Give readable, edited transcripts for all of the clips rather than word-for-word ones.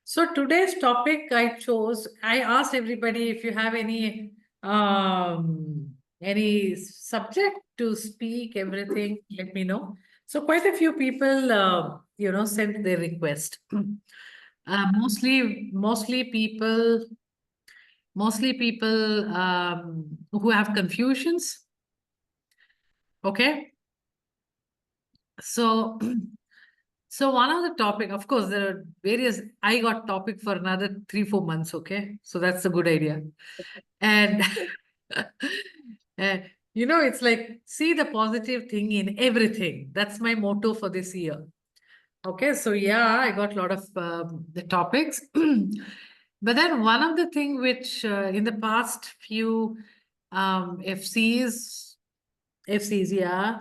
So today's topic I chose, I asked everybody if you have any subject to speak, everything, let me know. So quite a few people, sent their request. Mostly people who have confusions. Okay. So, so one of the topic, of course, there are various, I got topic for another 3-4 months. Okay. So that's a good idea. And, uh, it's like, see the positive thing in everything. That's my motto for this year. Okay. So yeah, I got a lot of the topics. But then one of the thing which in the past few FCs, yeah,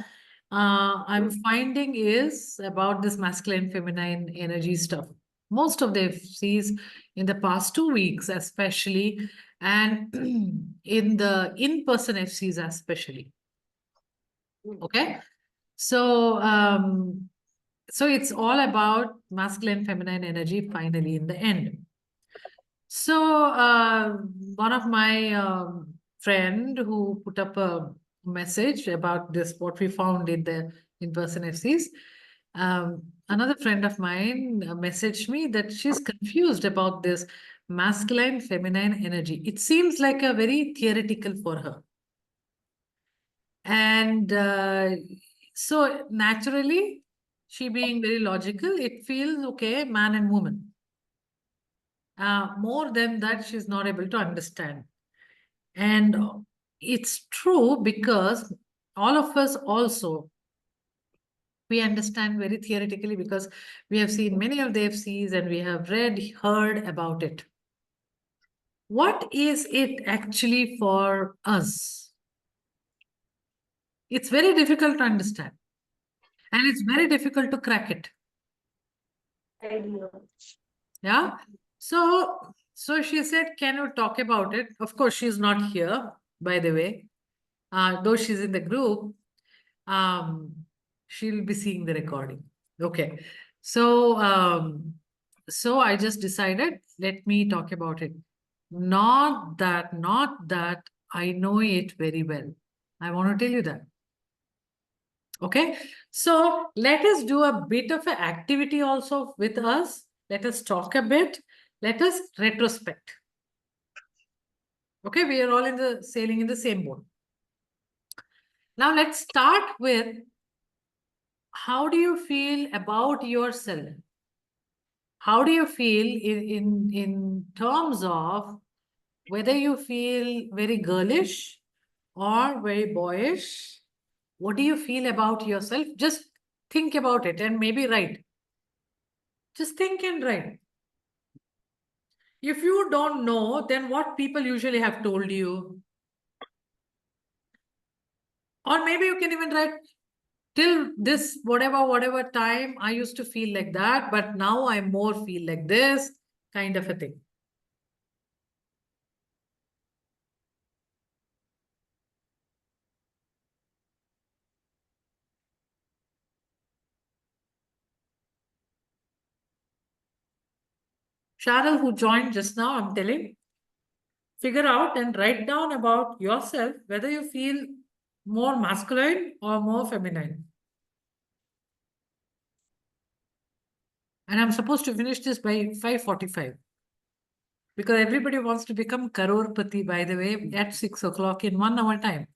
I'm finding is about this masculine, feminine energy stuff. Most of the FCs in the past 2 weeks, especially, and in the in-person FCs, especially. Okay, so so it's all about masculine, feminine energy. Finally, in the end. So one of my friend who put up a message about this, what we found in the in-person FCs. Another friend of mine messaged me that she's confused about this masculine, feminine energy. It seems like a very theoretical for her. And so naturally, she being very logical, it feels okay, man and woman. More than that, she's not able to understand. And it's true because all of us also, we understand very theoretically because we have seen many of the FCs and we have read, heard about it. What is it actually for us? It's very difficult to understand. And it's very difficult to crack it. Yeah. So she said, can you talk about it? Of course, she's not here, by the way. Though she's in the group, she'll be seeing the recording. Okay. So I just decided, let me talk about it. Not that I know it very well. I want to tell you that. Okay. So let us do a bit of an activity also with us. Let us talk a bit. Let us retrospect. Okay. We are all sailing in the same boat. Now let's start with, how do you feel about yourself? How do you feel in terms of whether you feel very girlish or very boyish? What do you feel about yourself? Just think about it and maybe write. Just think and write. If you don't know, then what people usually have told you? Or maybe you can even write, till this whatever time I used to feel like that, but now I more feel like this, kind of a thing. Cheryl, who joined just now, I'm telling, figure out and write down about yourself whether you feel more masculine or more feminine. And I'm supposed to finish this by 5:45. Because everybody wants to become Karorpati, by the way, at 6 o'clock in 1 hour time.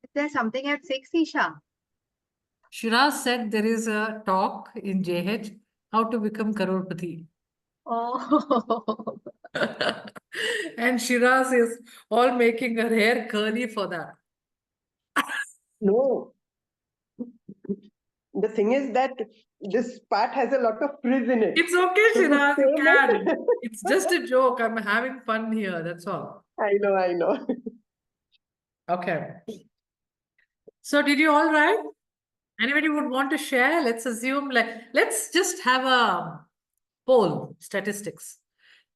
Is there something at 6, Isha? Shiraz said there is a talk in JH, how to become Karorpati. Oh. And Shiraz is all making her hair curly for that. No. The thing is that this part has a lot of frizz in it. It's okay, So to Shiraz, you say can. that- It's just a joke. I'm having fun here. That's all. I know. Okay. So did you all write? Anybody would want to share? Let's assume, let's just have a poll, statistics.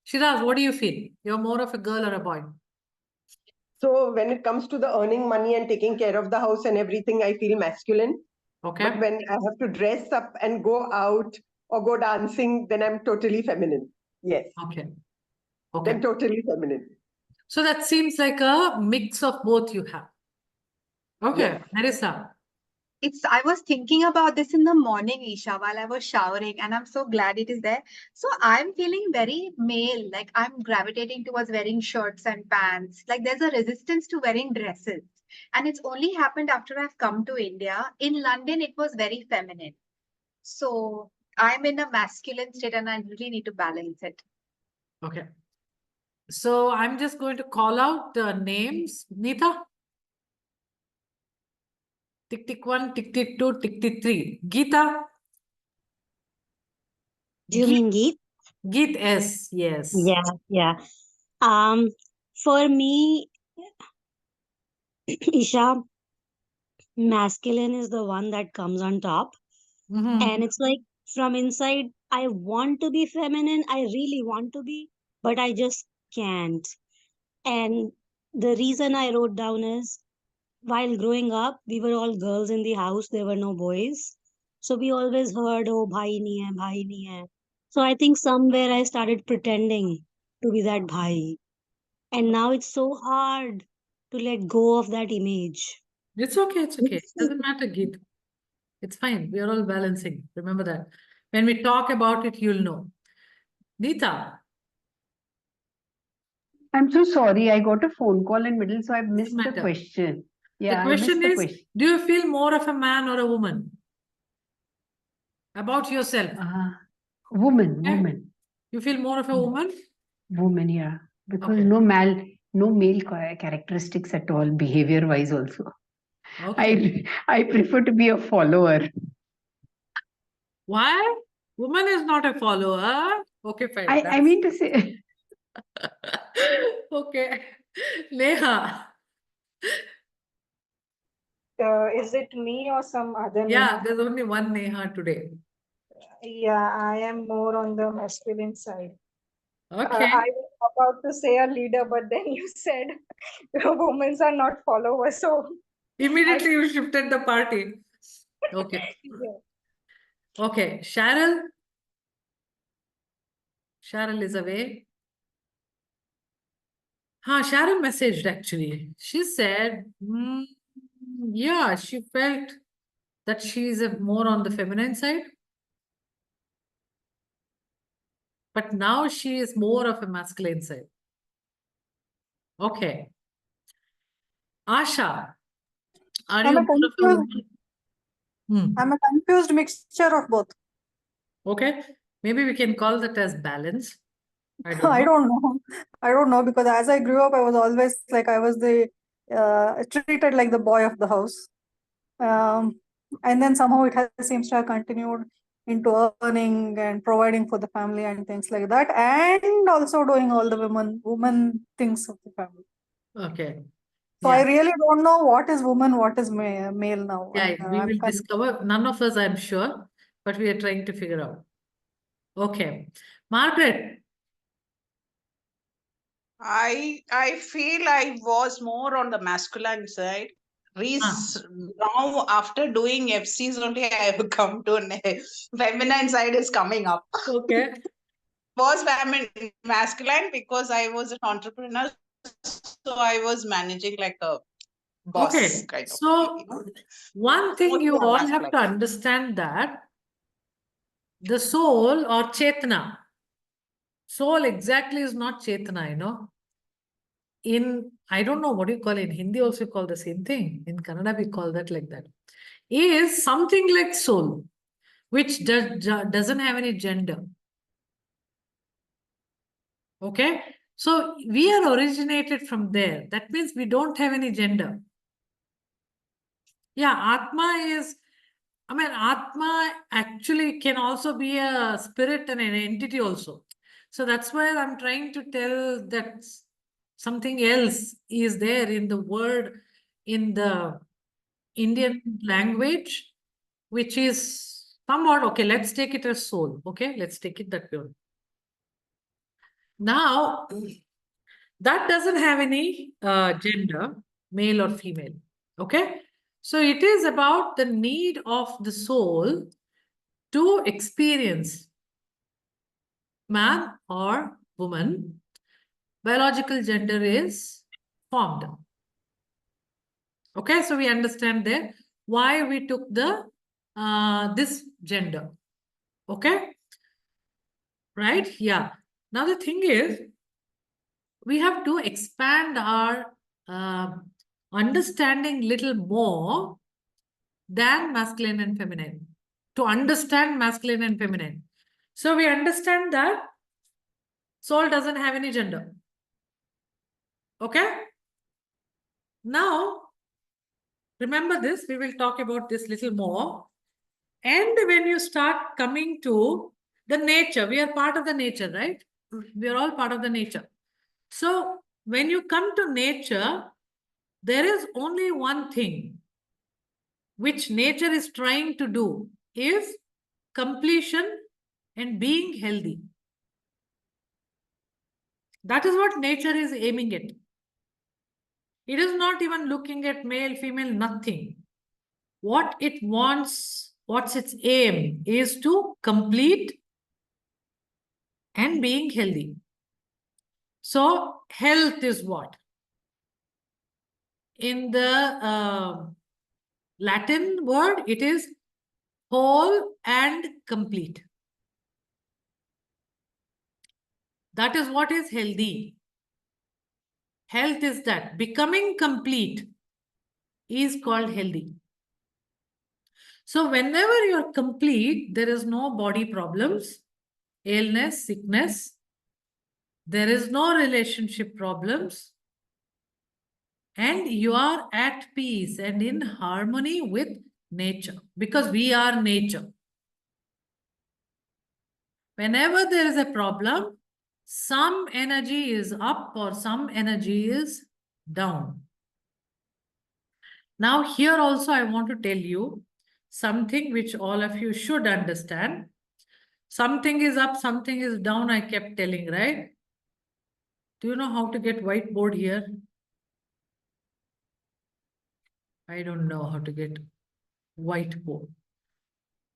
Shiraz, what do you feel? You're more of a girl or a boy? So when it comes to the earning money and taking care of the house and everything, I feel masculine. Okay. But when I have to dress up and go out or go dancing, then I'm totally feminine. Yes. Okay. Then Okay. totally feminine. So that seems like a mix of both you have. Okay. Yes. Marissa. I was thinking about this in the morning, Isha, while I was showering, and I'm so glad it is there. So I'm feeling very male, like I'm gravitating towards wearing shirts and pants. Like there's a resistance to wearing dresses. And it's only happened after I've come to India. In London, it was very feminine. So I'm in a masculine state and I really need to balance it. Okay. So I'm just going to call out the names. Nita? Tick tick one, tick tick two, tick tick three. Geeta? Do you Geet, mean Geet? Geet S. Yes. Yeah, yeah. Um, for me, Isha, masculine is the one that comes on top. Mhm. And it's like from inside, I want to be feminine. I really want to be, but I just can't. And the reason I wrote down is while growing up, we were all girls in the house. There were no boys. So we always heard, oh, bhai nahi hai, bhai nahi hai. So I think somewhere I started pretending to be that bhai. And now it's so hard to let go of that image. It's okay. It's okay. It doesn't matter, Geet. It's fine. We are all balancing. Remember that. When we talk about it, you'll know. Nita? I'm so sorry. I got a phone call in middle, so I missed the matter. question. The Yeah, I missed question the is, question. do you feel more of a man or a woman? About yourself. Woman, Okay. woman, You feel more of a woman? woman. Yeah, because Okay. no male characteristics at all, behavior wise also. Okay. I prefer to be a follower. Why? Woman is not a follower. Okay, fine. I mean to say, Okay. Neha. Is it me or some other Yeah, Neha? there's only one Neha today. Yeah, I am more on the masculine side. Okay. I was about to say a leader, but then you said women are not followers. So Immediately you shifted the party. Okay. yeah. Okay. Cheryl. Cheryl is away. Cheryl messaged actually. She said, yeah, she felt that she's more on the feminine side. But now she is more of a masculine side. Okay. Asha, are I'm you a more of a confused, woman? I'm a confused mixture of both. Okay. Maybe we can call that as balance. I don't I know. don't know. I don't know because as I grew up, I was always like I was the treated like the boy of the house. And then somehow it has seems to have continued into earning and providing for the family and things like that, and also doing all the woman things of the family. Okay. So I Yeah. really don't know what is woman, what is male now. Yeah, we I'm will discover. None of us, I'm sure, but we are trying to figure out. Okay. Margaret. I feel I was more on the masculine side. Now after doing FCs only I have come to feminine side is coming up. Okay. Was masculine because I was an entrepreneur, so I was managing like a boss Okay. kind of. So one thing Mostly you I'm all have masculine. to understand that the soul or Chetna, soul exactly is not Chetna, you know. I don't know what you call it. In Hindi also call the same thing. In Kannada, we call that like that. Is something like soul, which doesn't have any gender. Okay. So we are originated from there. That means we don't have any gender. Yeah, Atma actually can also be a spirit and an entity also. So that's why I'm trying to tell that something else is there in the word, in the Indian language, which is somewhat, okay, let's take it as soul. Okay, let's take it that way. Now, That doesn't have any gender, male or female. Okay? So it is about the need of the soul to experience man or woman. Biological gender is formed. Okay, so we understand there why we took the this gender. Okay, right? Yeah. Now the thing is, we have to expand our understanding little more than masculine and feminine to understand masculine and feminine. So we understand that soul doesn't have any gender. Okay. Now, remember this, we will talk about this little more. And when you start coming to the nature, we are part of the nature, right? We are all part of the nature. So when you come to nature, there is only one thing which nature is trying to do is completion and being healthy. That is what nature is aiming at. It is not even looking at male, female, nothing. What it wants, what's its aim is to complete and being healthy. So health is what? In the Latin word, it is whole and complete. That is what is healthy. Health is that. Becoming complete is called healthy. So whenever you're complete, there is no body problems, illness, sickness. There is no relationship problems. And you are at peace and in harmony with nature because we are nature. Whenever there is a problem, some energy is up or some energy is down. Now here also I want to tell you something which all of you should understand. Something is up, something is down, I kept telling, right? Do you know how to get whiteboard here? I don't know how to get whiteboard.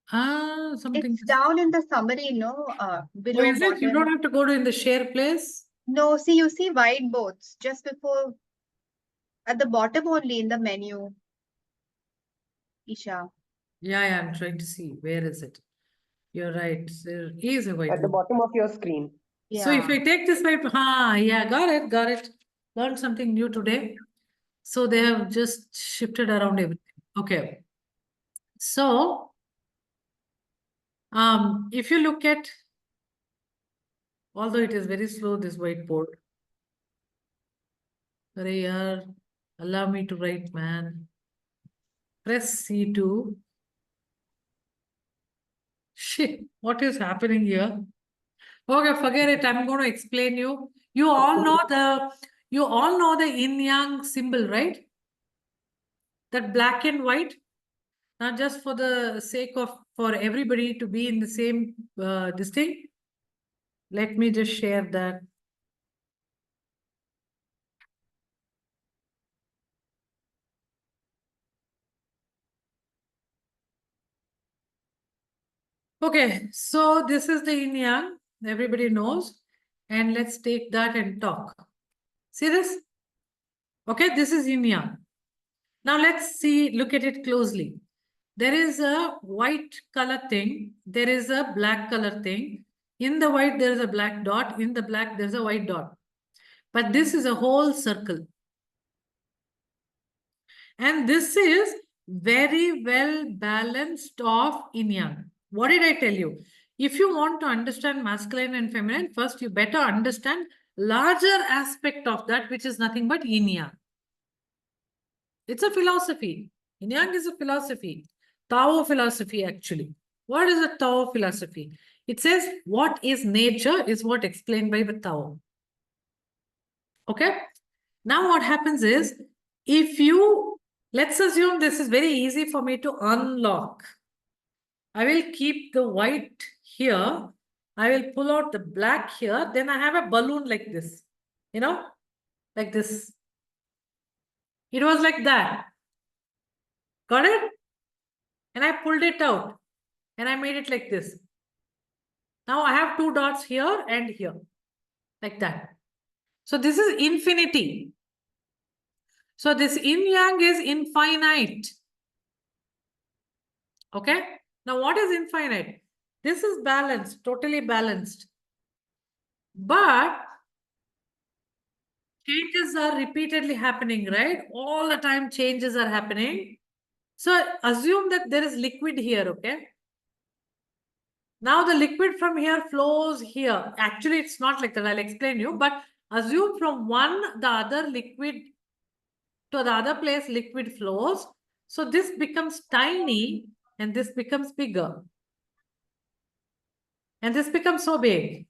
Something It's is... down in the summary, no, Oh, below is it? You bottom. don't have to go to in the share place? No, see, you see whiteboards just before, at the bottom only in the menu, Isha. Yeah, I'm trying to see. Where is it? You're right. There is a At the whiteboard. bottom of your screen. So if Yeah. I take this white, yeah, got it. Learned something new today. So they have just shifted around everything. Okay. So, if you look at, although it is very slow, this whiteboard. Arey yaar, allow me to write, man. Press C2. Shit, what is happening here? Okay, forget it. I'm going to explain you. You all know the yin-yang symbol, right? That black and white. Now, just for the sake of for everybody to be in the same this thing, let me just share that. Okay, so this is the yin-yang. Everybody knows. And let's take that and talk. See this? Okay, this is yin-yang. Now let's look at it closely. There is a white color thing. There is a black color thing. In the white, there is a black dot. In the black, there's a white dot. But this is a whole circle. And this is very well balanced of yin-yang. What did I tell you? If you want to understand masculine and feminine, first you better understand larger aspect of that, which is nothing but yin-yang. It's a philosophy. Yin-yang is a philosophy. Tao philosophy, actually. What is a Tao philosophy? It says what is nature is what explained by the Tao. Okay? Now what happens is, if you, let's assume this is very easy for me to unlock. I will keep the white here. I will pull out the black here. Then I have a balloon like this. You know? like this. It was like that. Got it? And I pulled it out and I made it like this. Now I have 2 dots here and here, like that. So this is infinity. So this yin-yang is infinite. Okay? Now what is infinite? This is balanced, totally balanced. But changes are repeatedly happening, right? All the time changes are happening. So assume that there is liquid here, okay? Now the liquid from here flows here. Actually, it's not like that. I'll explain you. But assume from the other liquid to the other place liquid flows. So this becomes tiny and this becomes bigger. And this becomes so big.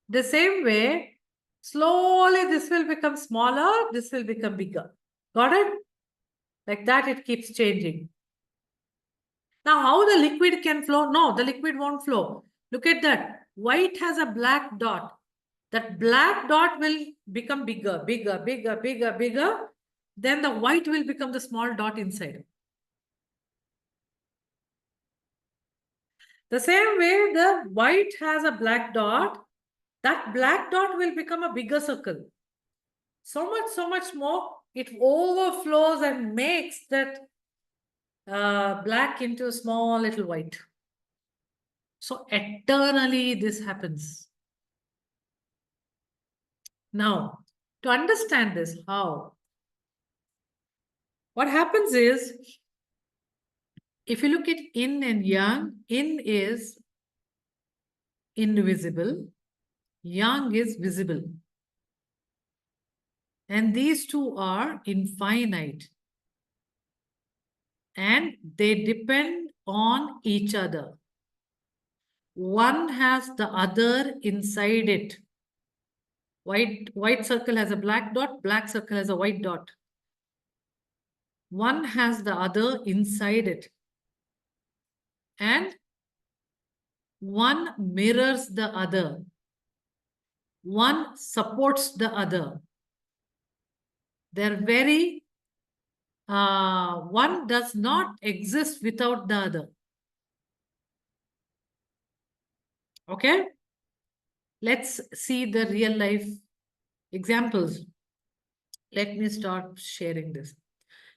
The same way, slowly this will become smaller, this will become bigger. Got it? Like that, it keeps changing. Now, how the liquid can flow? No, the liquid won't flow. Look at that. White has a black dot. That black dot will become bigger, bigger, bigger, bigger, bigger. Then the white will become the small dot inside. The same way the white has a black dot, that black dot will become a bigger circle. So much more, it overflows and makes that black into a small little white. So eternally this happens. Now, to understand this, how? What happens is, if you look at yin and yang, yin is invisible, yang is visible. And these two are infinite. And they depend on each other. One has the other inside it. White circle has a black dot, black circle has a white dot. One has the other inside it. And one mirrors the other. One supports the other. They're very, one does not exist without the other. Okay? Let's see the real life examples. Let me start sharing this.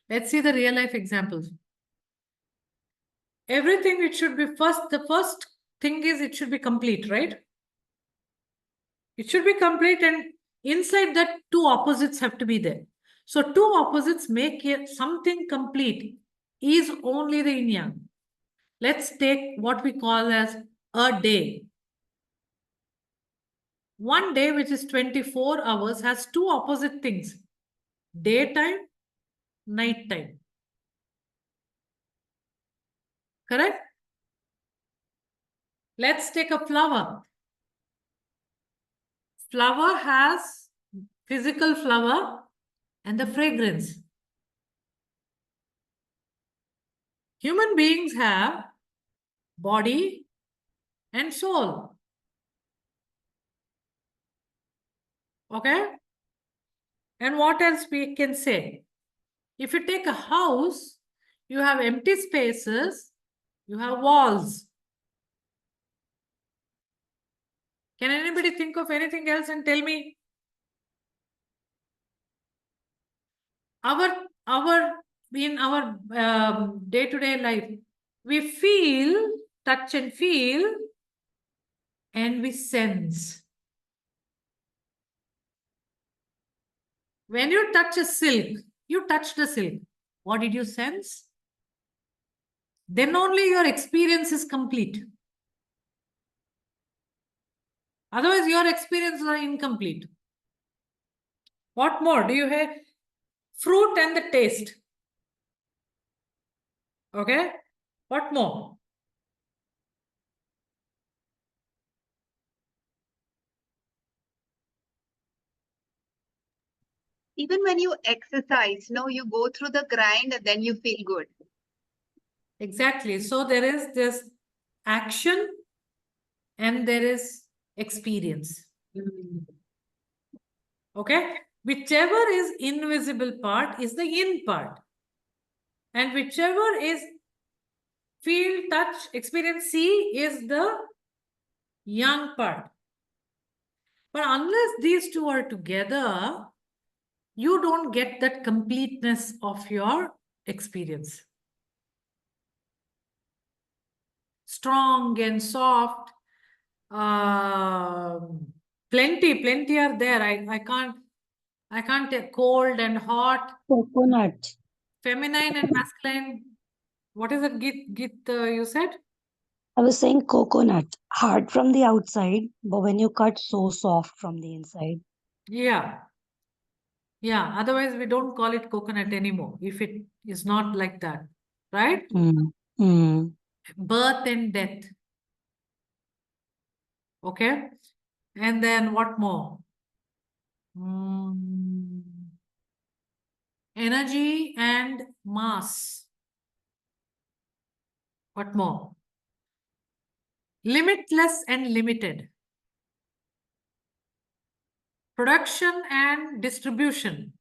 Let's see the real life examples. Everything, it should be the first thing is it should be complete, right? It should be complete, and inside that 2 opposites have to be there. So 2 opposites make something complete is only the yin-yang. Let's take what we call as a day. One day, which is 24 hours, has 2 opposite things. Daytime, nighttime. Correct? Let's take a flower. Flower has physical flower and the fragrance. Human beings have body and soul. Okay? And what else we can say? If you take a house, you have empty spaces, you have walls. Can anybody think of anything else and tell me? In our day-to-day life, we feel, touch and feel, and we sense. When you touch a silk, you touch the silk. What did you sense? Then only your experience is complete. Otherwise, your experiences are incomplete. What more? Do you have fruit and the taste? Okay. What more? Even when you exercise, you go through the grind and then you feel good. Exactly. So there is this action and there is experience. Okay? Whichever is invisible part is the yin part. And whichever is feel, touch, experience, see is the yang part. But unless these two are together, you don't get that completeness of your experience. Strong and soft, plenty are there. I can't take cold and hot, Coconut. feminine and masculine. What is it, Git, you said? I was saying coconut. Hard from the outside, but when you cut, so soft from the inside. Yeah. Yeah, otherwise we don't call it coconut anymore if it is not like that, right? Birth and death. Okay. And then what more? Energy and mass. What more? Limitless and limited. Production and distribution.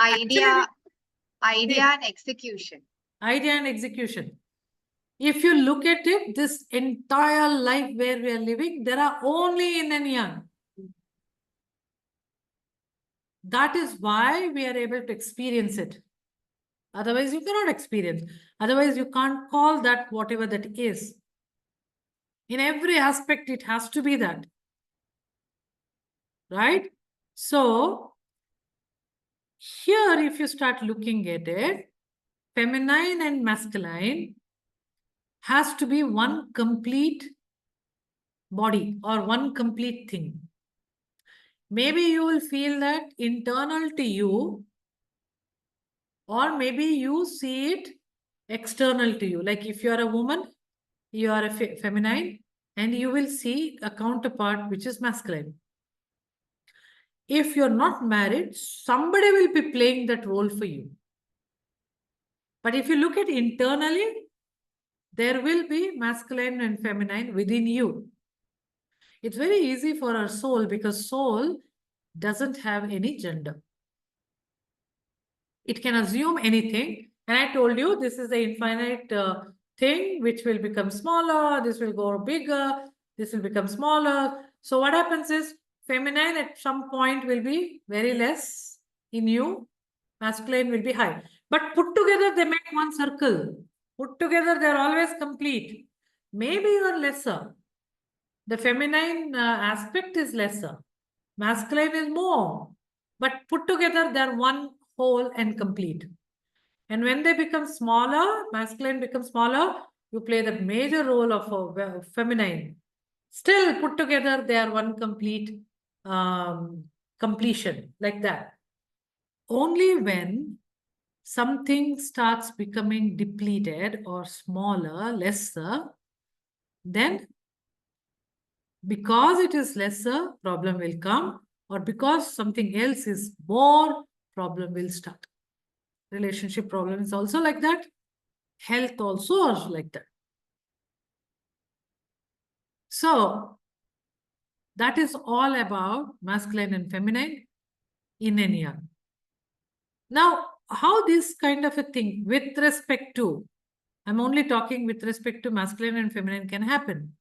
Idea, Actually, and execution. idea and execution. If you look at it, this entire life where we are living, there are only yin and yang. That is why we are able to experience it. Otherwise, you cannot experience. Otherwise, you can't call that whatever that is. In every aspect, it has to be that. Right? So, here, if you start looking at it, feminine and masculine has to be one complete body or one complete thing. Maybe you will feel that internal to you, or maybe you see it external to you. Like if you are a woman, you are a feminine, and you will see a counterpart which is masculine. If you're not married, somebody will be playing that role for you. But if you look at internally, there will be masculine and feminine within you. It's very easy for our soul because soul doesn't have any gender. It can assume anything. And I told you this is the infinite thing which will become smaller, this will go bigger, this will become smaller. So what happens is feminine at some point will be very less in you, masculine will be high. But put together they make one circle. Put together they're always complete. Maybe you are lesser. The feminine aspect is lesser. Masculine is more. But put together they're one whole and complete. And when they become smaller, masculine becomes smaller, you play the major role of a feminine. Still put together, they are one complete completion, like that. Only when something starts becoming depleted or smaller, lesser, then because it is lesser, problem will come, or because something else is more, problem will start. Relationship problem is also like that. Health also is like that. So that is all about masculine and feminine, yin and yang. Now, how this kind of a thing with respect to, I'm only talking with respect to masculine and feminine can happen.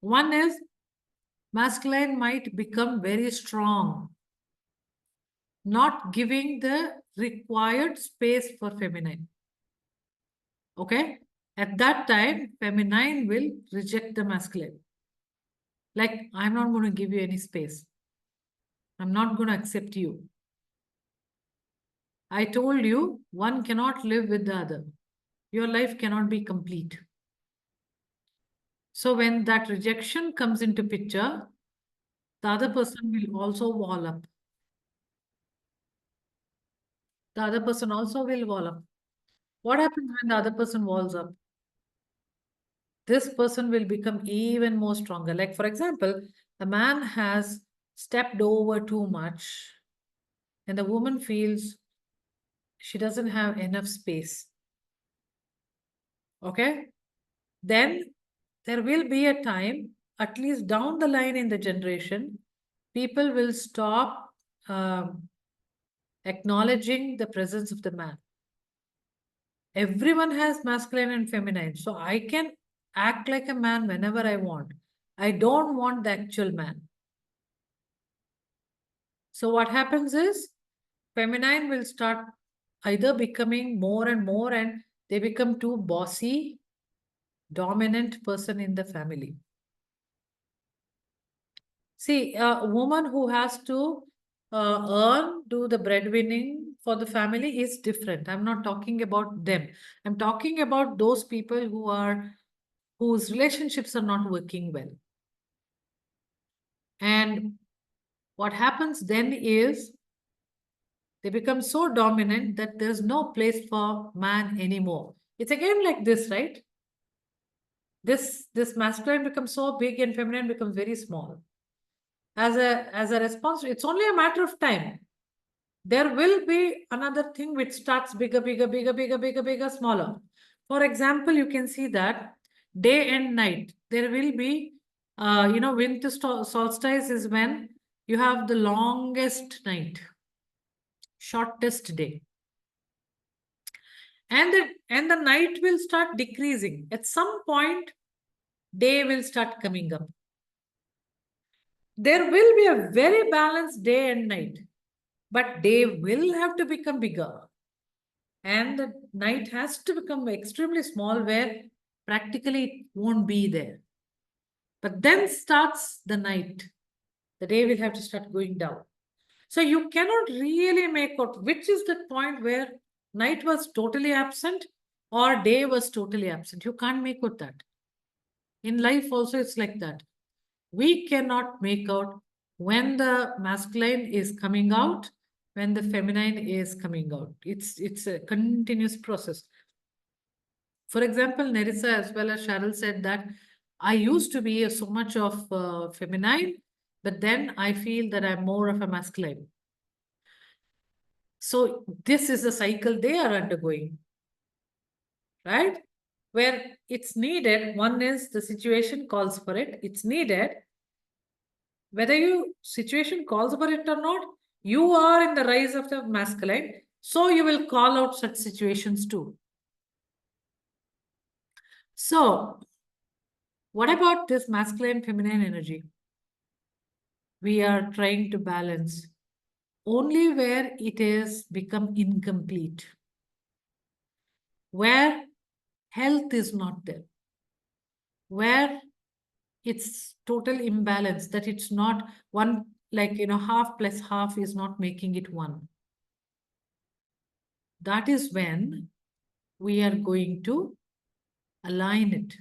One is masculine might become very strong, not giving the required space for feminine. Okay? At that time, feminine will reject the masculine. Like, I'm not going to give you any space. I'm not going to accept you. I told you, one cannot live with the other. Your life cannot be complete. So when that rejection comes into picture, the other person will also wall up. The other person also will wall up. What happens when the other person walls up? This person will become even more stronger. Like, for example, a man has stepped over too much, and the woman feels she doesn't have enough space. Okay? Then there will be a time, at least down the line in the generation, people will stop acknowledging the presence of the man. Everyone has masculine and feminine. So I can act like a man whenever I want. I don't want the actual man. So what happens is, feminine will start either becoming more and more, and they become too bossy, dominant person in the family. See, a woman who has to do the breadwinning for the family is different. I'm not talking about them. I'm talking about those people whose relationships are not working well. And what happens then is, they become so dominant that there's no place for man anymore. It's again like this, right? This masculine becomes so big and feminine becomes very small. As a response, it's only a matter of time. There will be another thing which starts bigger, smaller. For example, you can see that day and night, there will be, winter solstice is when you have the longest night, shortest day. And the night will start decreasing. At some point, day will start coming up. There will be a very balanced day and night, but day will have to become bigger. And the night has to become extremely small, where practically it won't be there. But then starts the night. The day will have to start going down. So you cannot really make out which is the point where night was totally absent or day was totally absent. You can't make out that. In life also, it's like that. We cannot make out when the masculine is coming out, when the feminine is coming out. It's a continuous process. For example, Nerissa as well as Cheryl said that I used to be so much of feminine, but then I feel that I'm more of a masculine. So this is the cycle they are undergoing, right? Where it's needed, one is the situation calls for it, it's needed. Whether you situation calls for it or not, you are in the rise of the masculine, so you will call out such situations too. So what about this masculine feminine energy? We are trying to balance only where it is become incomplete, where health is not there, where it's total imbalance, that it's not one, like, half plus half is not making it one. That is when we are going to align it.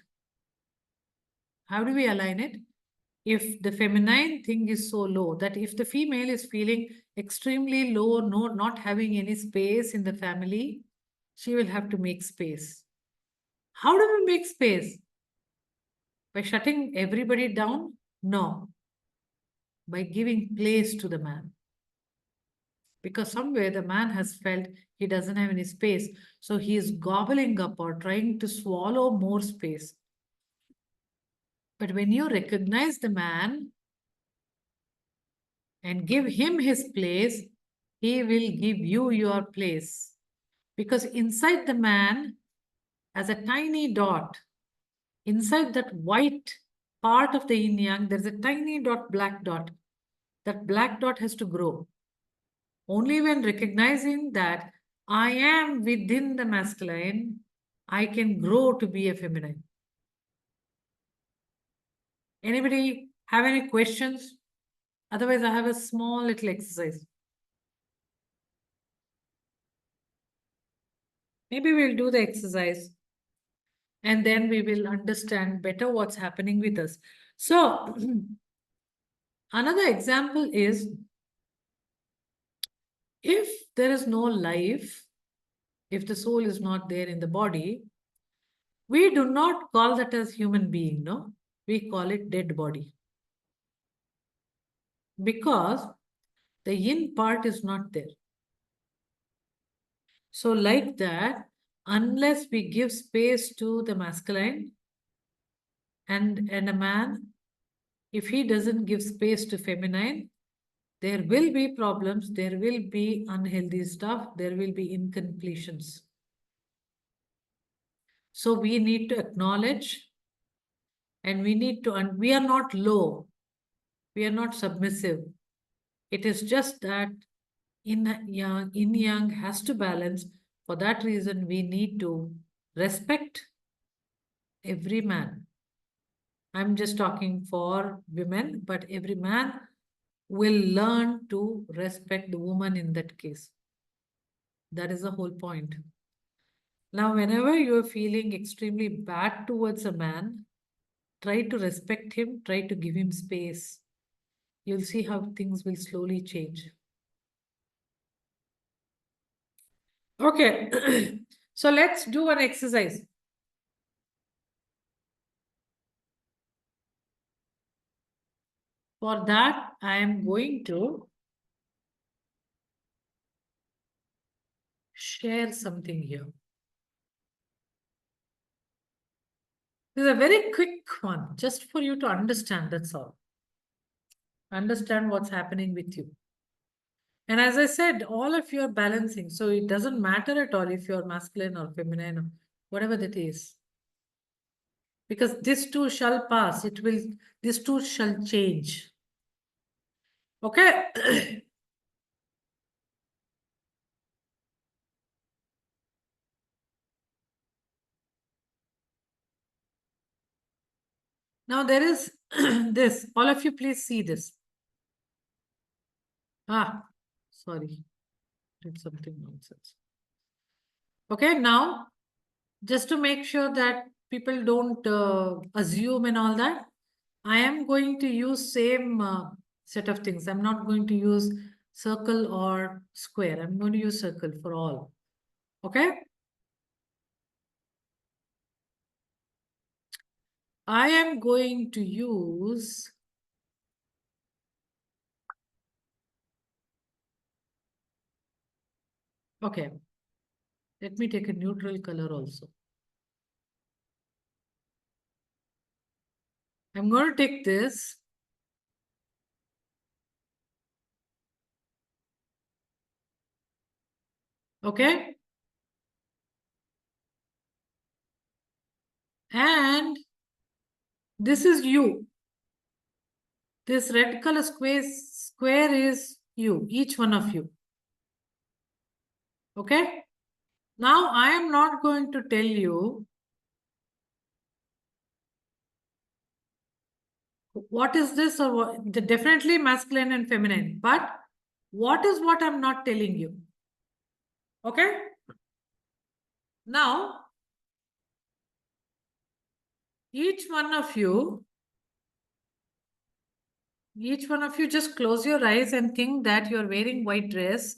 How do we align it? If the feminine thing is so low, that if the female is feeling extremely low, not having any space in the family, she will have to make space. How do we make space? By shutting everybody down? No. By giving place to the man. Because somewhere the man has felt he doesn't have any space, so he is gobbling up or trying to swallow more space. But when you recognize the man and give him his place, he will give you your place. Because inside the man, as a tiny dot, inside that white part of the yin-yang, there's a tiny dot, black dot. That black dot has to grow. Only when recognizing that I am within the masculine, I can grow to be a feminine. Anybody have any questions? Otherwise, I have a small little exercise. Maybe we'll do the exercise and then we will understand better what's happening with us. So, another example is, if there is no life, if the soul is not there in the body, we do not call that as human being, no? We call it dead body. Because the yin part is not there. So like that, unless we give space to the masculine And a man, if he doesn't give space to feminine, there will be problems, there will be unhealthy stuff, there will be incompletions. So we need to acknowledge, and we need to, and we are not low, we are not submissive. It is just that yin-yang has to balance. For that reason, we need to respect every man. I'm just talking for women, but every man will learn to respect the woman in that case. That is the whole point. Now, whenever you are feeling extremely bad towards a man, try to respect him, try to give him space. You'll see how things will slowly change. Okay, so let's do an exercise. For that, I am going to share something here. This is a very quick one, just for you to understand, that's all. Understand what's happening with you. And as I said, all of you are balancing. So it doesn't matter at all if you're masculine or feminine or whatever that is. Because this too shall pass. This too shall change. Okay? Now there is this. All of you please see this. Sorry. Did something nonsense. Okay, now just to make sure that people don't assume and all that, I am going to use same set of things. I'm not going to use circle or square. I'm going to use circle for all. Okay? I am going to use okay. Let me take a neutral color also. I'm going to take this. Okay? And this is you. This red color square is you, each one of you. Okay? Now I am not going to tell you what is this or what, definitely masculine and feminine, but what is what I'm not telling you. Okay? Now, each one of you just close your eyes and think that you're wearing white dress.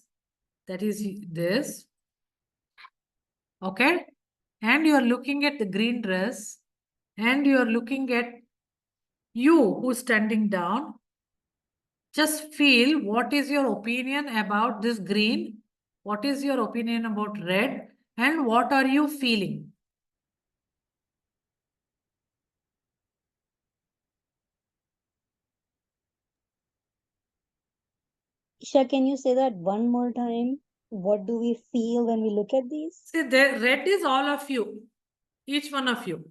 That is this. Okay? And you're looking at the green dress and you're looking at you who's standing down. Just feel what is your opinion about this green, what is your opinion about red, and what are you feeling? Isha, can you say that one more time? What do we feel when we look at these? See, the red is all of you, each one of you.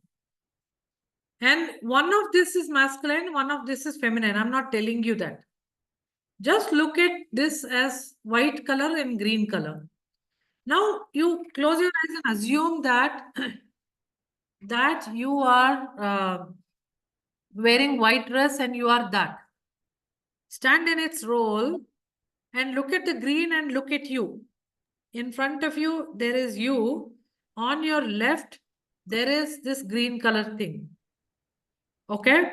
And one of this is masculine, one of this is feminine. I'm not telling you that. Just look at this as white color and green color. Now you close your eyes and assume that that you are wearing white dress and you are that. Stand in its role and look at the green and look at you. In front of you, there is you. On your left, there is this green color thing. Okay?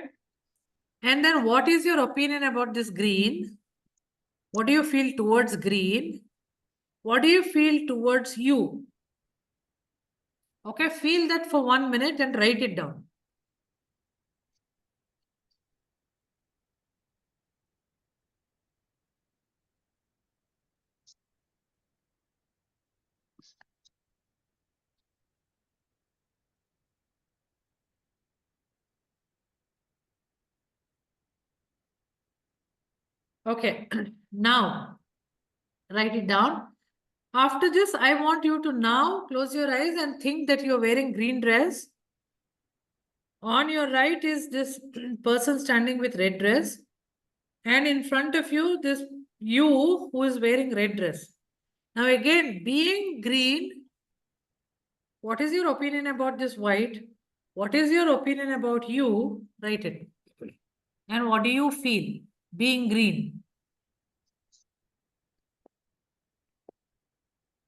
And then what is your opinion about this green? What do you feel towards green? What do you feel towards you? Okay, feel that for 1 minute and write it down. Okay, now write it down. After this, I want you to now close your eyes and think that you're wearing green dress. On your right is this person standing with red dress. And in front of you, this you who is wearing red dress. Now again, being green, what is your opinion about this white? What is your opinion about you? Write it. And what do you feel being green?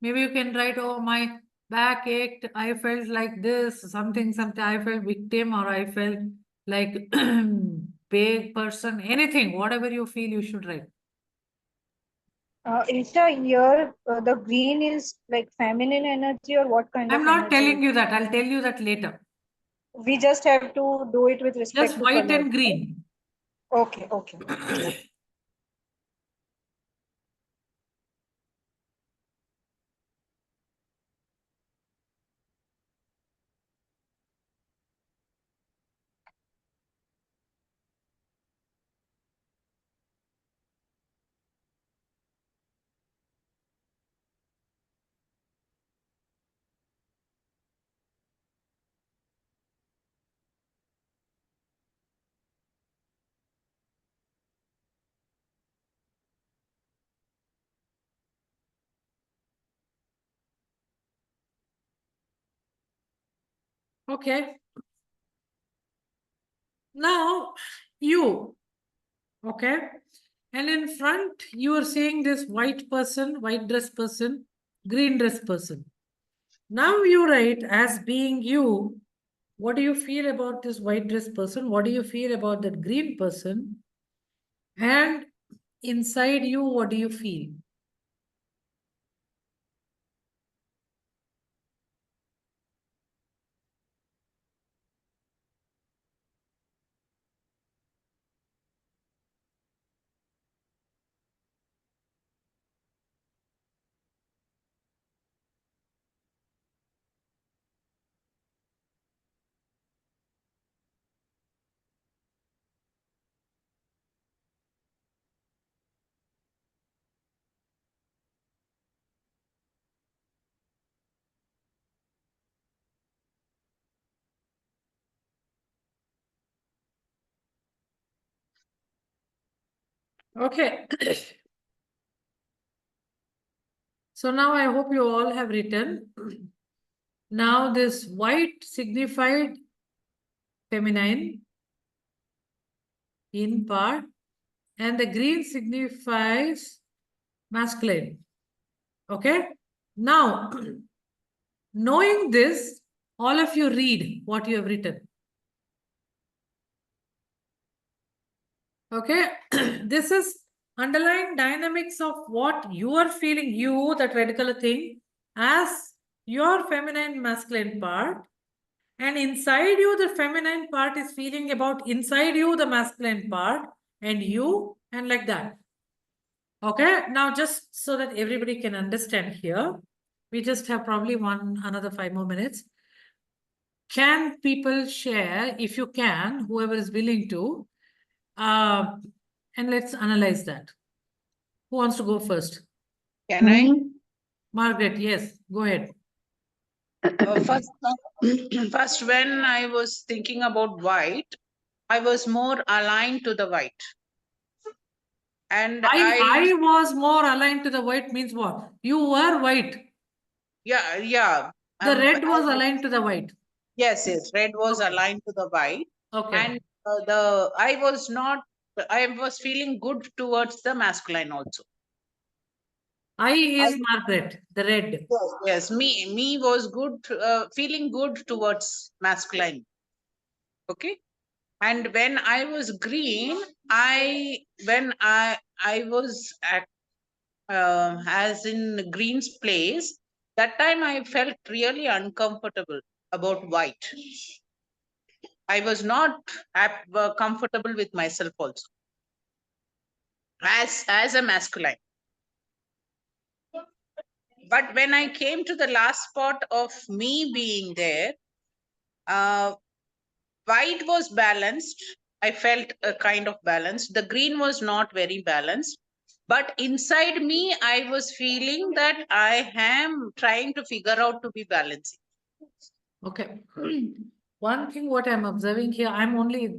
Maybe you can write, oh, my back ached, I felt like this, something, I felt victim, or I felt like big person, anything, whatever you feel, you should write. Isha, here the green is like feminine energy or what kind I'm of not energy? telling you that. I'll tell you that later. We just have to do it with respect Just to white color. and green. Okay, okay. Okay. Now, you, okay? And in front, you are seeing this white person, white dress person, green dress person. Now you write as being you, what do you feel about this white dress person? What do you feel about that green person? And inside you, what do you feel? Okay. So now I hope you all have written. Now this white signified feminine in part, and the green signifies masculine. Okay. Now, knowing this, all of you read what you have written. Okay. This is underlying dynamics of what you are feeling, you, that red color thing, as your feminine masculine part. And inside you, the feminine part is feeling about inside you, the masculine part, and you, and like that. Okay. Now, just so that everybody can understand here, we just have probably another 5 more minutes. Can people share, if you can, whoever is willing to, and let's analyze that. Who wants to go first? Can I? Margaret, yes, go ahead. First, when I was thinking about white, I was more aligned to the white. And I was more aligned to the white means what? You were white. yeah. The red was aligned to the white. Yes, red was Okay. aligned to the white. Okay. And I was feeling good towards the masculine also. I is Margaret, the red. Yes, me was good, feeling good towards masculine. Okay. And when I was green, when I was at as in green's place, that time I felt really uncomfortable about white. I was not comfortable with myself also as a masculine. But when I came to the last spot of me being there, white was balanced I felt a kind of balance. The green was not very balanced, but inside me, I was feeling that I am trying to figure out to be balancing. Okay. One thing what I'm observing here,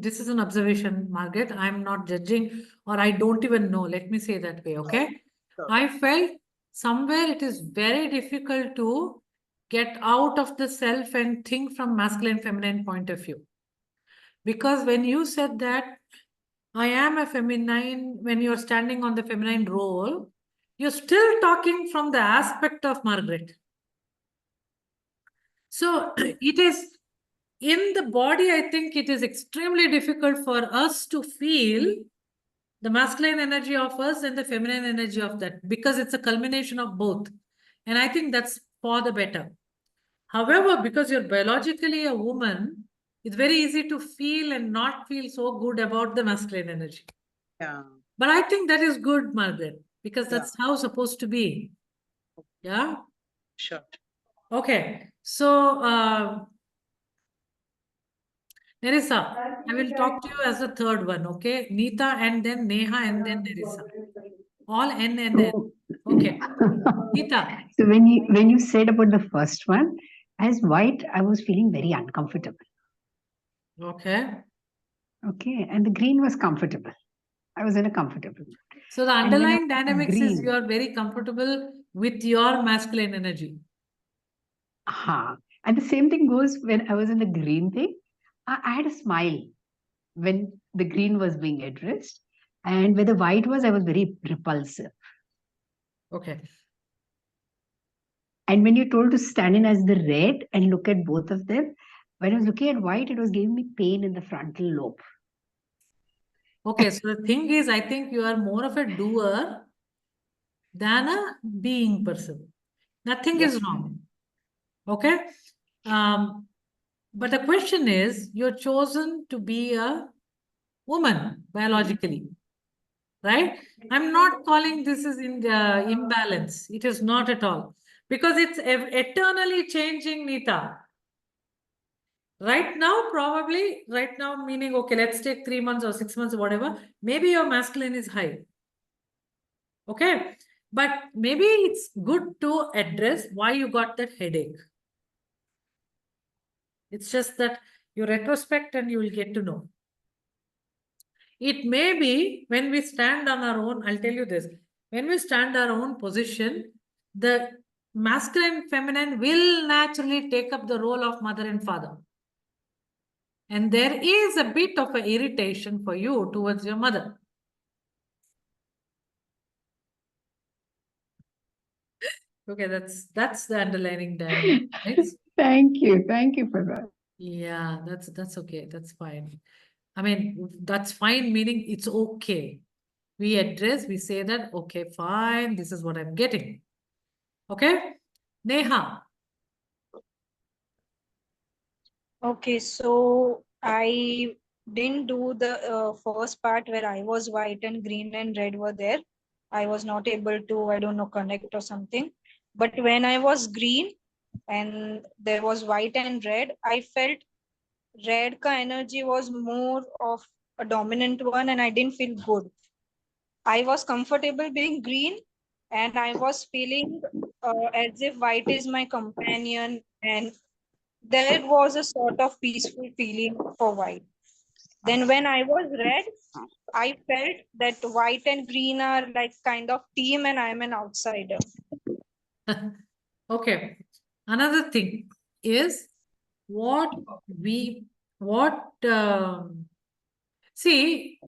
this is an observation, Margaret. I'm not judging or I don't even know. Let me say that way, okay? Sure. I felt somewhere it is very difficult to get out of the self and think from masculine, feminine point of view. Because when you said that I am a feminine, when you're standing on the feminine role, you're still talking from the aspect of Margaret. So it is in the body, I think it is extremely difficult for us to feel the masculine energy of us and the feminine energy of that because it's a culmination of both. And I think that's for the better. However, because you're biologically a woman, it's very easy to feel and not feel so good about the masculine energy. Yeah. But I think that is good, Margaret, because Yeah. that's how it's supposed to be. Yeah? Sure. Okay. So, Nerissa, I will talk to you as the third one, okay? Nita and then Neha and then Nerissa. All N and N. Okay. Nita. So when you said about the first one, as white, I was feeling very uncomfortable. Okay. Okay, and the green was comfortable. I was in a comfortable mood. So the And when I underlying was dynamics is green, you are very comfortable with your masculine energy. And the same thing goes when I was in the green thing. I had a smile when the green was being addressed, and where the white was, I was very repulsive. Okay. And when you told to stand in as the red and look at both of them, when I was looking at white, it was giving me pain in the frontal lobe. Okay, so the thing is, I think you are more of a doer than a being person. Nothing Yes. is wrong. Okay. But the question is, you're chosen to be a woman biologically, right? I'm not calling this is in the imbalance. It is not at all because it's eternally changing, Nita. Right now, probably, right now, meaning, okay, let's take 3 months or 6 months or whatever. Maybe your masculine is high. Okay. But maybe it's good to address why you got that headache. It's just that you retrospect and you will get to know. It may be when we stand on our own, I'll tell you this, when we stand our own position, the masculine feminine will naturally take up the role of mother and father. And there is a bit of an irritation for you towards your mother. Okay, that's the underlining dynamic. Thank you for that. Yeah, that's okay. That's fine. I mean, that's fine, meaning it's okay. We address, we say that, okay, fine, this is what I'm getting. Okay? Neha. Okay, so I didn't do the first part where I was white and green and red were there. I was not able to, I don't know, connect or something. But when I was green and there was white and red, I felt red ka energy was more of a dominant one and I didn't feel good. I was comfortable being green and I was feeling as if white is my companion and there was a sort of peaceful feeling for white. Then when I was red, I felt that white and green are like kind of team and I'm an outsider. Okay. Another thing is see,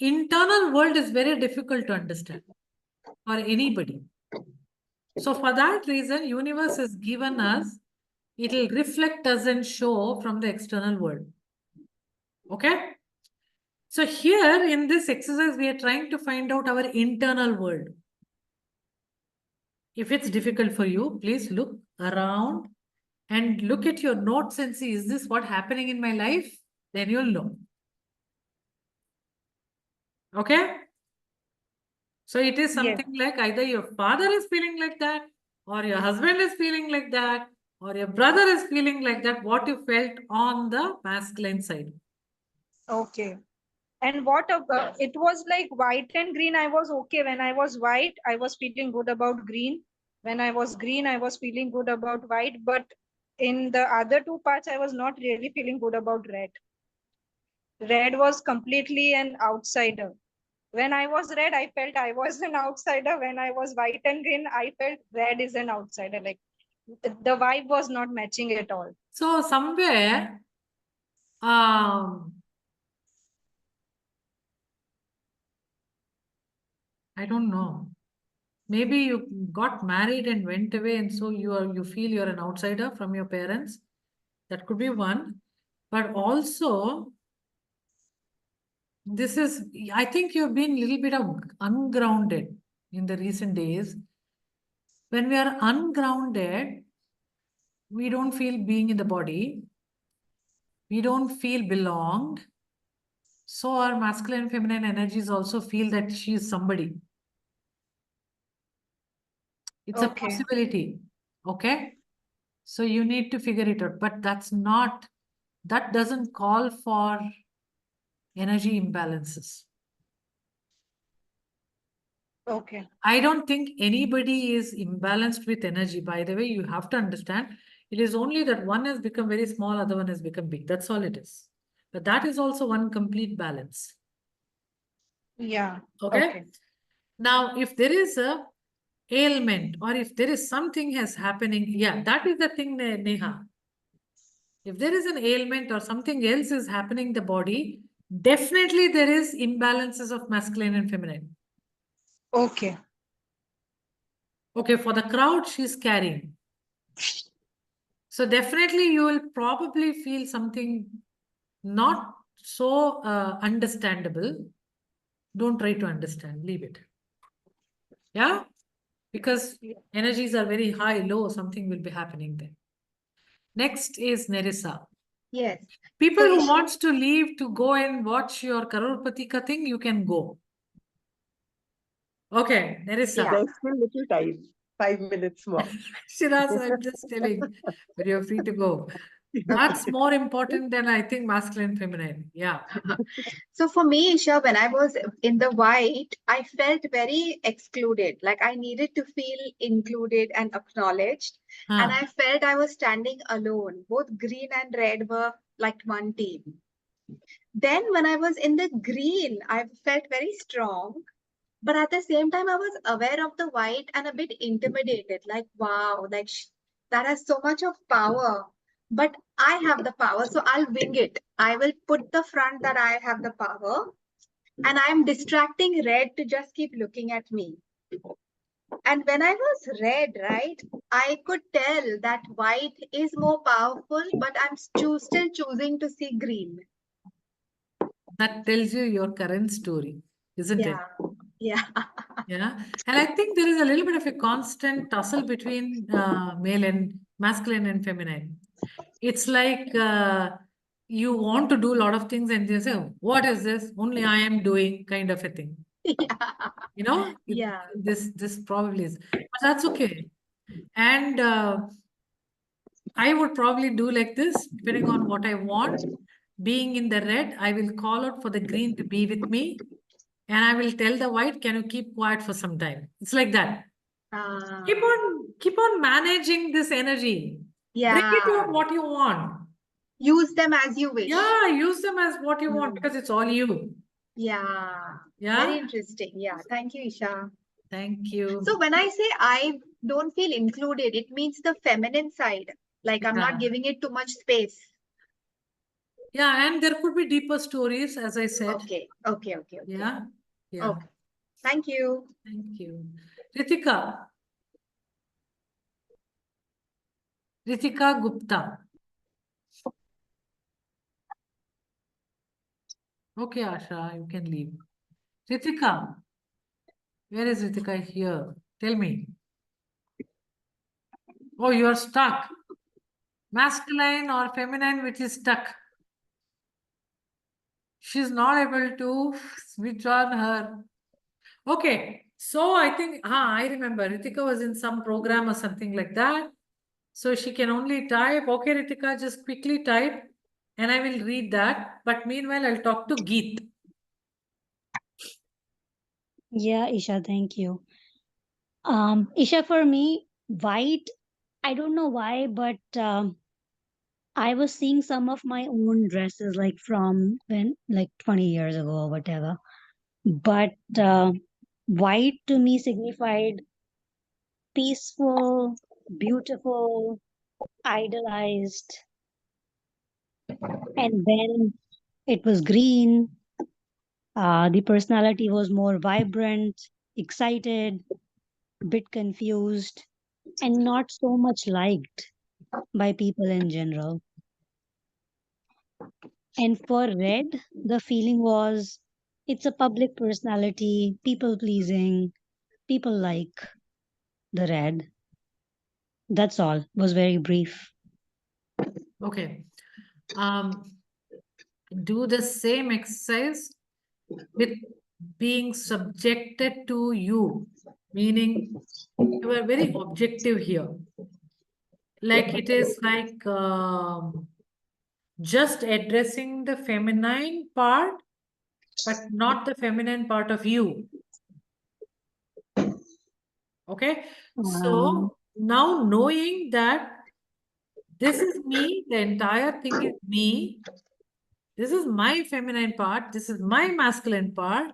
internal world is very difficult to understand for anybody. So for that reason, universe has given us, it'll reflect us and show from the external world. Okay? So here in this exercise, we are trying to find out our internal world. If it's difficult for you, please look around and look at your notes and see, is this what happening in my life? Then you'll know. Okay? So it is something like either your father is feeling like that, or your husband is feeling like that, or your brother is feeling like that, what you felt on the masculine side. Okay. And it was like white and green. I was okay. When I was white, I was feeling good about green. When I was green, I was feeling good about white. But in the other two parts, I was not really feeling good about red. Red was completely an outsider. When I was red, I felt I was an outsider. When I was white and green, I felt red is an outsider. Like the vibe was not matching at all. So somewhere, I don't know. Maybe you got married and went away, and so you feel you're an outsider from your parents. That could be one. But also, I think you've been a little bit of ungrounded in the recent days. When we are ungrounded, we don't feel being in the body. We don't feel belonged. So our masculine and feminine energies also feel that she is somebody. It's a Okay. possibility. Okay. So you need to figure it out. But that doesn't call for energy imbalances. Okay. I don't think anybody is imbalanced with energy. By the way, you have to understand, it is only that one has become very small, other one has become big. That's all it is. But that is also one complete balance. Yeah. Okay. Okay. Now, if there is a ailment or if there is something has happening, yeah, that is the thing, Neha. If there is an ailment or something else is happening in the body, definitely there is imbalances of masculine and feminine. Okay. Okay, for the crowd, she's carrying. So definitely you will probably feel something not so understandable. Don't try to understand, leave it. Yeah? Because energies are very high, low, something will be happening there. Next is Nerissa. Yes. People So who wants to leave to go and watch your Karorpati ka thing, you can go. Okay, Nerissa. Yeah. There's still little time, 5 minutes more. Shiraz, I'm just telling, but you're free to go. That's more important than I think masculine, feminine. Yeah. So for me, Isha, when I was in the white, I felt very excluded. Like I needed to feel included and acknowledged. And Huh. I felt I was standing alone. Both green and red were like one team. Then when I was in the green, I felt very strong. But at the same time, I was aware of the white and a bit intimidated. Like, wow, like that has so much of power. But I have the power, so I'll wing it. I will put the front that I have the power, and I'm distracting red to just keep looking at me. And when I was red, right, I could tell that white is more powerful, but I'm still choosing to see green. That tells you your current story, isn't it? Yeah. Yeah. And I think there is a little bit of a constant tussle between male and masculine and feminine. It's like you want to do a lot of things and they say, what is this? Only I am doing kind of a thing. Yeah. You know, Yeah. this probably is, but that's okay. And I would probably do like this, depending on what I want. Being in the red, I will call out for the green to be with me. And I will tell the white, can you keep quiet for some time? It's like that. Keep on managing this energy. Bring it Yeah. on what you want. Use them as you wish. Yeah, use them as what you want because it's all you. Yeah. Yeah. Very interesting. Yeah. Thank you, Isha. Thank you. So when I say I don't feel included, it means the feminine side. Like I'm Yeah. not giving it too much space. Yeah, and there could be deeper stories, as I said. Okay. Okay. Yeah. Yeah. Okay. Thank you. Thank you. Ritika. Ritika Gupta. Okay, Asha, you can leave. Ritika. Where is Ritika here? Tell me. Oh, you are stuck. Masculine or feminine, which is stuck. She's not able to switch on her. Okay. So I think, I remember Ritika was in some program or something like that. So she can only type. Okay, Ritika, just quickly type and I will read that. But meanwhile, I'll talk to Geet. Yeah, Isha, thank you. Isha, for me, white, I don't know why, but I was seeing some of my own dresses like from when, like 20 years ago or whatever. But white to me signified peaceful, beautiful, idolized. And then it was green. The personality was more vibrant, excited, bit confused, and not so much liked by people in general. And for red, the feeling was it's a public personality, people pleasing, people like the red. That's all. Was very brief. Okay. Do the same exercise with being subjected to you, meaning you are very objective here. Like it is like just addressing the feminine part, but not the feminine part of you. Okay. So now knowing that this is me, the entire thing is me. This is my feminine part. This is my masculine part.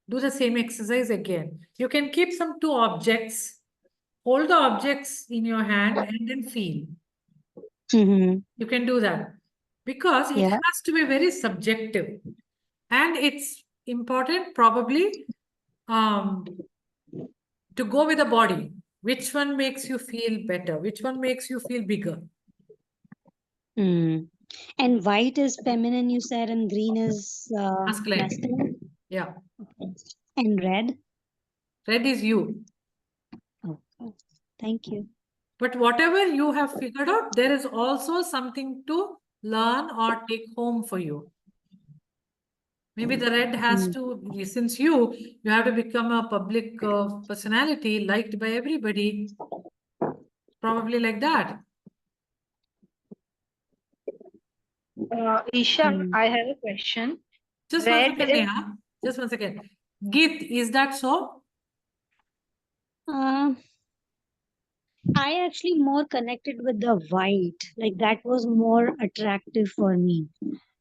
Do the same exercise again. You can keep some two objects, hold the objects in your hand and then feel. Mm-hmm. You can do that because it Yeah. has to be very subjective. And it's important probably to go with the body. Which one makes you feel better? Which one makes you feel bigger? Mm. And white is feminine, you said, and green is Masculine. masculine. Yeah. And red. Red is you. Oh, thank you. But whatever you have figured out, there is also something to learn or take home for you. Maybe the red has to, since you have to become a public personality liked by everybody. Probably like that. Isha, I have a question. Just one Red second, is Neha. Just one second. Geet, is that so? I actually more connected with the white. Like that was more attractive for me.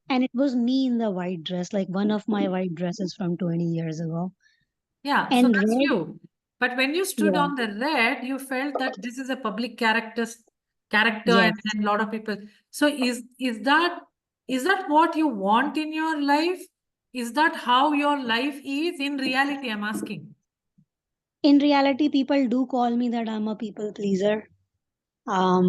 And it was me in the white dress, like one of my white dresses from 20 years ago. Yeah, so And that's red, you. But when you stood yeah, on the red, you felt that this is a public character yes. and a lot of people. So is that what you want in your life? Is that how your life is in reality? I'm asking. In reality, people do call me that I'm a people pleaser. I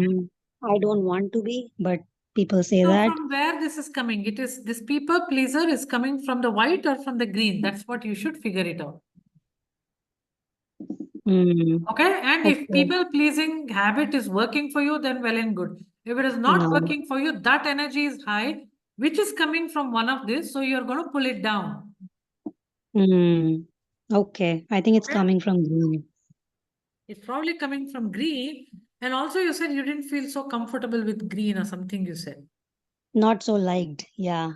don't want to be, but people say So that. from where this is coming? It is this people pleaser is coming from the white or from the green. That's what you should figure it out. Mm, Okay, and if okay. people pleasing habit is working for you, then well and good. If it is not No. working for you, that energy is high, which is coming from one of this, so you're going to pull it down. Mm, okay. I think it's Okay, coming from green. it's probably coming from green. And also, you said you didn't feel so comfortable with green or something, you said. Not so liked. Yeah.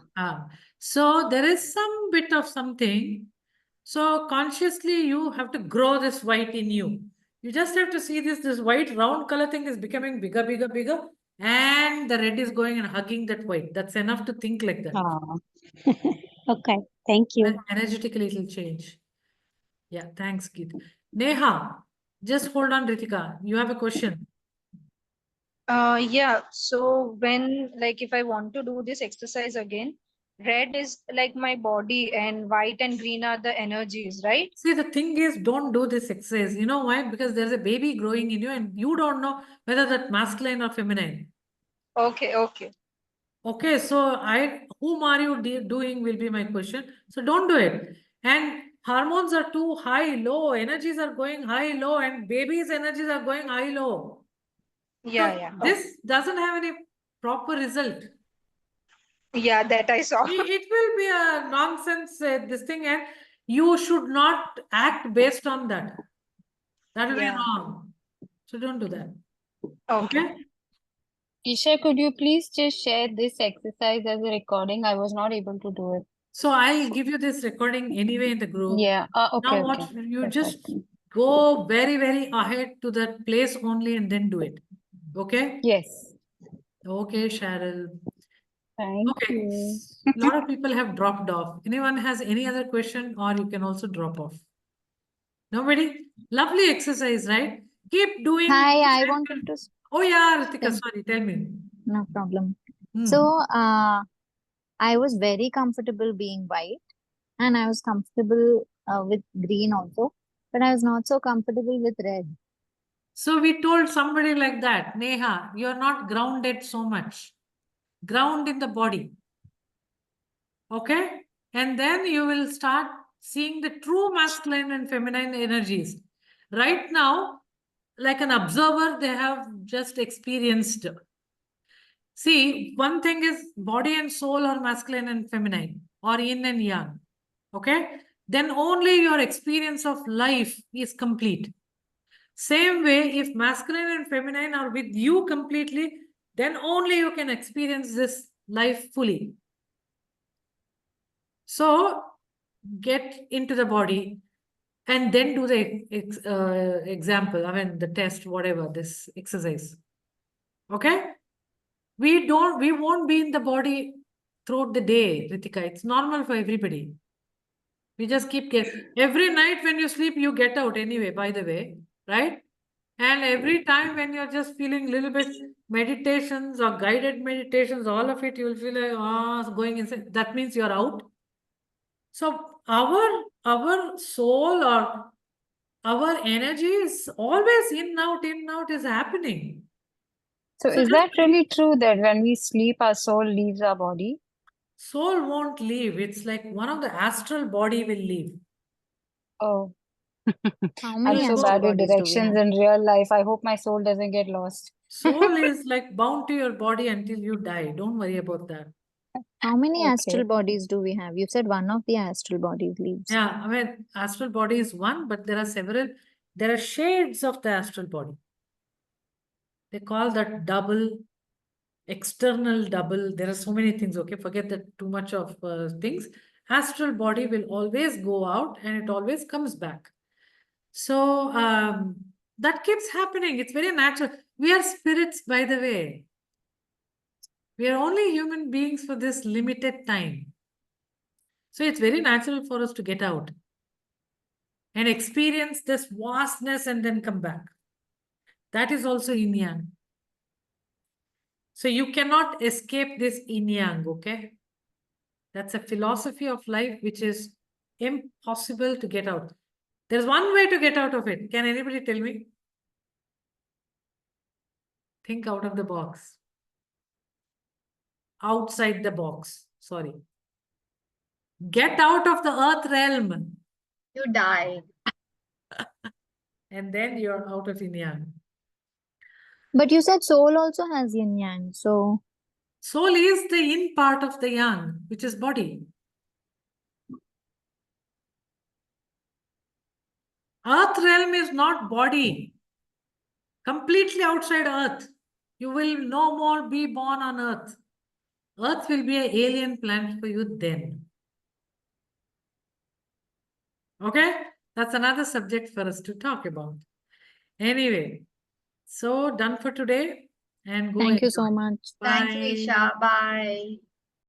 So there is some bit of something. So consciously, you have to grow this white in you. You just have to see this white round color thing is becoming bigger, bigger, bigger, and the red is going and hugging that white. That's enough to think like that. Oh. Okay. Thank And you. energetically, it will change. Yeah, thanks, Geet. Neha, just hold on, Ritika. You have a question. yeah. So when like if I want to do this exercise again, red is like my body and white and green are the energies, right? See, the thing is, don't do this exercise. You know why? Because there's a baby growing in you, and you don't know whether that's masculine or feminine. Okay, okay. Okay, so whom are you doing will be my question. So don't do it. And hormones are too high, low, energies are going high, low, and babies' energies are going high, low. Yeah, So yeah. this doesn't have any proper result. Yeah, that I saw. It will be a nonsense, this thing, and you should not act based on that. That will be Yeah. wrong. So don't do that. Okay. Okay? Isha, could you please just share this exercise as a recording? I was not able to do it. So I'll give you this recording anyway in the group. Yeah. Okay. Now Okay. what you just Perfect. go very, very ahead to that place only and then do it. Okay? Yes. Okay, Cheryl. Thank Okay. you. A lot of people have dropped off. Anyone has any other question, or you can also drop off. Nobody? Lovely exercise, right? Keep doing. Hi, I wanted to Oh yeah, Ritika, say sorry, tell me. no problem. Hmm. So, I was very comfortable being white, and I was comfortable with green also, but I was not so comfortable with red. So we told somebody like that, Neha, you're not grounded so much. Ground in the body. Okay? And then you will start seeing the true masculine and feminine energies. Right now, like an observer, they have just experienced. See, one thing is body and soul are masculine and feminine, or yin and yang. Okay? Then only your experience of life is complete. Same way, if masculine and feminine are with you completely, then only you can experience this life fully. So, get into the body and then do the example, I mean, the test, whatever, this exercise. Okay? We won't be in the body throughout the day, Ritika. It's normal for everybody. We just keep getting, every night when you sleep, you get out anyway, by the way, right? And every time when you're just feeling a little bit meditations or guided meditations, all of it, you will feel like, going inside. That means you're out. So our soul or our energy is always in, out is happening. So, So is just that really true that when we sleep, our soul leaves our body? soul won't leave. It's like one of the astral body will leave. Oh, How I'm many so astral bad with bodies do we directions have? in real life. I hope my soul doesn't get lost. Soul is like bound to your body until you die. Don't worry about that. How many astral Okay. bodies do we have? You said one of the astral bodies leaves. Yeah, I mean, astral body is one, but there are several, there are shades of the astral body. They call that double, external double. There are so many things, okay? Forget that too much of things. Astral body will always go out and it always comes back. So that keeps happening. It's very natural. We are spirits, by the way. We are only human beings for this limited time. So it's very natural for us to get out and experience this vastness and then come back. That is also yin yang. So you cannot escape this yin yang, okay? That's a philosophy of life which is impossible to get out. There's one way to get out of it. Can anybody tell me? Think out of the box. Outside the box. Sorry. Get out of the earth realm. You die. And then you're out of yin yang. But you said soul also has yin yang. So Soul is the yin part of the yang, which is body. Earth realm is not body. Completely outside earth. You will no more be born on earth. Earth will be an alien planet for you then. Okay? That's another subject for us to talk about. Anyway, so done for today and go thank you so enjoy. much. Thank you, Bye. Isha. Bye.